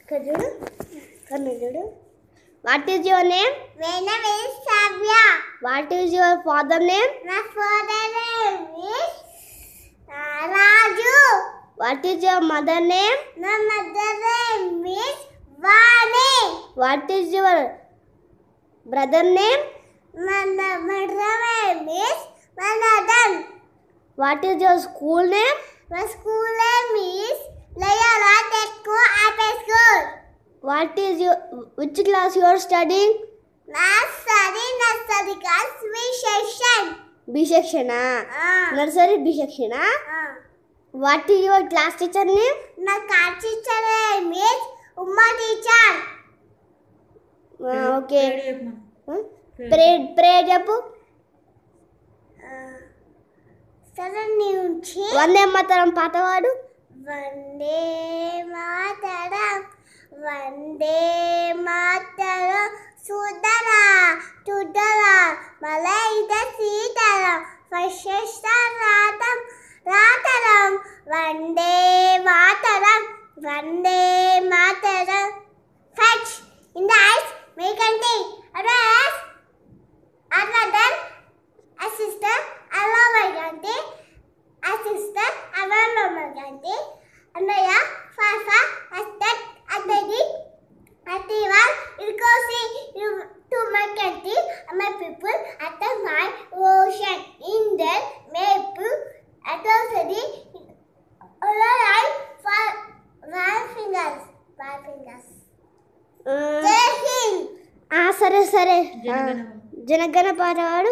Kajudu. Kajudu. What is your name? My name is Savya. What is your father name? My father name is Raju. What is your mother name? My mother name is Vani. What is your brother name? My mother name is Manadan. What is your school name? My school name is Layala Tekko Upper School. What is your which class you are studying? Nursery class B section. B section. Nursery B section. What is your class teacher name? My class teacher name is Uma teacher. Okay. Pray చెప్పు. వందే మాతరం పాట పాడు. Vande Mataram Vande Mataram సుధరా తుదరా మలైద సీతరం ఫషస్తరాతం రాతరం Vande Mataram Vande Mataram fetch in the eyes make and tea address other than assistant allow my ganti assistant allow my ganti anaya fafa astat adadi atival ilkosi to my ganti my people at my ocean in that maple at the all right for five fingers సరే సరే జనగణ పాట పాడు.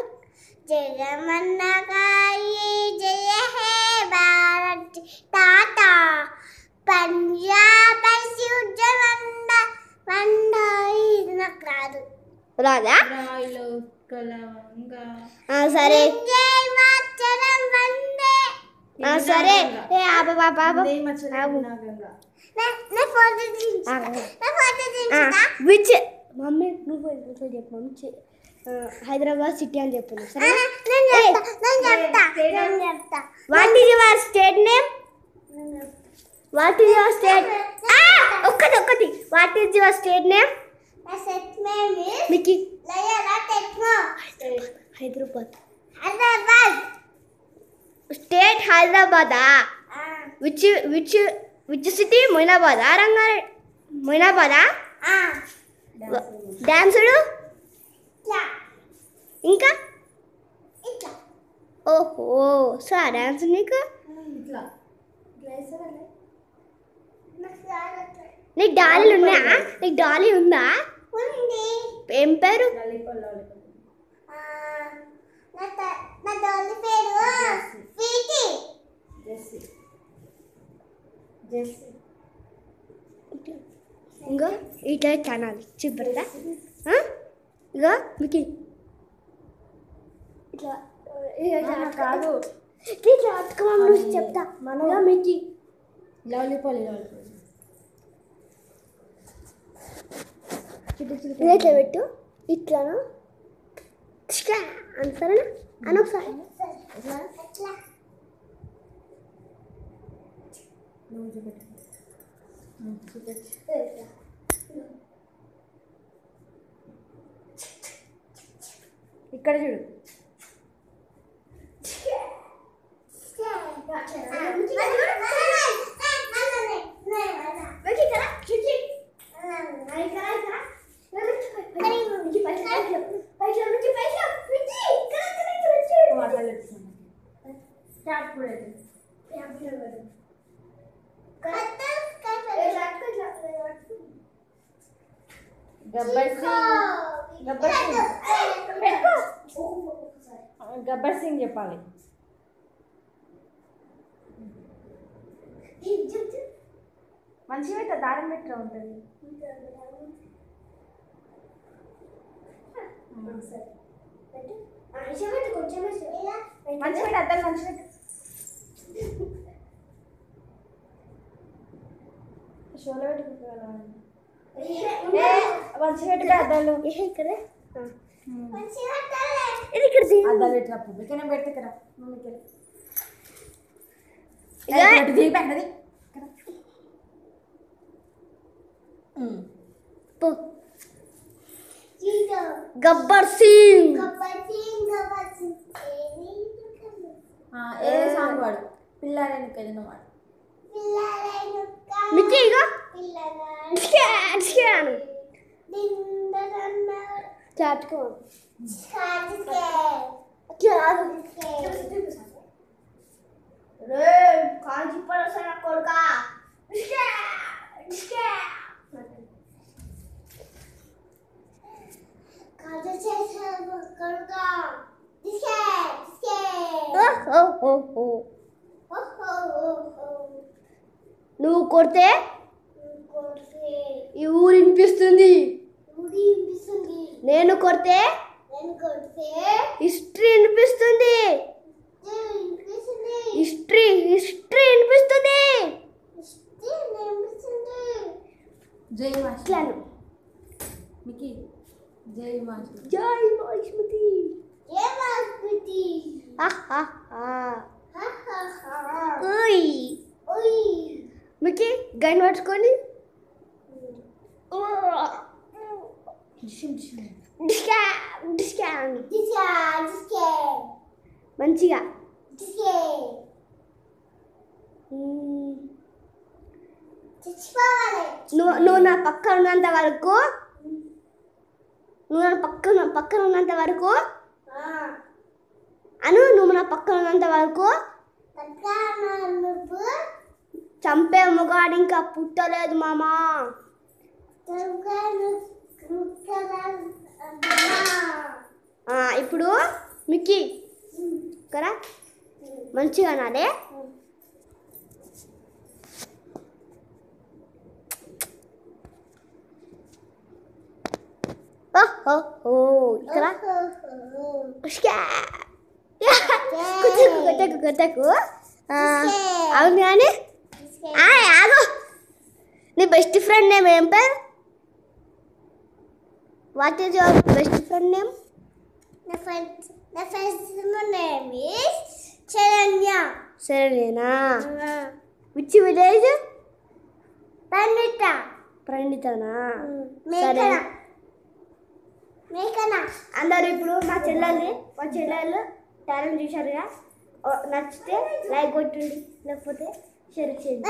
జగమన్నకాయి జయ హే భారత్ టాటా పంజాబ్ ఉజ్జవండ వండాయి నాకు రాదు. రాదా? సరే సరే విచ్ మమ్మీ నువ్వు చెప్పు మమ్మీ హైదరాబాద్ సిటీ అని చెప్పు. సరే what is your state name? What is your state? ఒక్కటి what is your state name? మికి హైదరాబాద్ స్టేట్ హైదరాబాదా? Which city? మొయినాబాదా? రంగారెడ్డి? మొయినాబాదా? డాన్సుడు ఇంకా ఓహో సో డాన్స్ నీకు నీకు డాలీలు ఉన్నాయా? నీకు డాలీ ఉందా? ఏం పేరు? ఇంకో ఇట్లా ఛానల్ చూపెడతా. ఇగో మీకు ఇట్లా కాదు ఇట్లా అట్టుకోమని చెప్తా. మనగా మీకు లాలీపాల్ ఇట్లా పెట్టు. ఇట్లానా అని సరేనా అని ఒకసారి ఇక్కడ చూడు. గబ్బర్ సింగ్ చెప్పాలి. మంచిగా పెట్ట దారం పెట్ట ఉంటుంది. మంచి పెట్ట అద్దాలు మంచి పెట్ట షోలో పెట్టుకుంటా మంచి పెట్టుకో అద్దాలు ఇక్కడ అద్దాలు పెట్టిన పువ్వుకనే పెడితే ఇక్కడ మమ్మీకి పో. గబ్బర్ సింగ్. ఏ సాంగ్ వాడు పిల్లాడని కలిగిన వాడు మిక్కీ ఇగో డిస్కాను చాటుకో రే కాంచి పరసన కొడుకా నువ్వు కొడితే ఈ ఊరు వినిపిస్తుంది. నేను కొడితే హిస్టరీ వినిపిస్తుంది. హిస్టరీ వినిపిస్తుంది. జై ఇట్లాను మికి జై మాస్టర్ జై మాస్మతి. మికి గన్ పట్టుకొని మంచిగా నువ్వు నా పక్కన ఉన్నంత వరకు నువ్వు నా పక్కన ఉన్నంత వరకు నువ్వు నా పక్కన ఉన్నంత వరకు చంపే మొగాడు ఇంకా పుట్టలేదు మామా. ఇప్పుడు మిక్కీ కదా మంచిగా అనాలే. ఇక్కడ కొట్టకు అవును కానీ ఆగు. నీ బెస్ట్ ఫ్రెండ్ నేమ్ ఏం పేరు? What is your best friend name? My friend's name is Charanya. సరేనా? Which village? ప్రణితనా? సరే అందరు ఇప్పుడు మా చెల్లెళ్ళు టాలెంట్ చూశారుగా. నచ్చితే లైక్ కొట్టండి, లేకపోతే షేర్ చేయండి.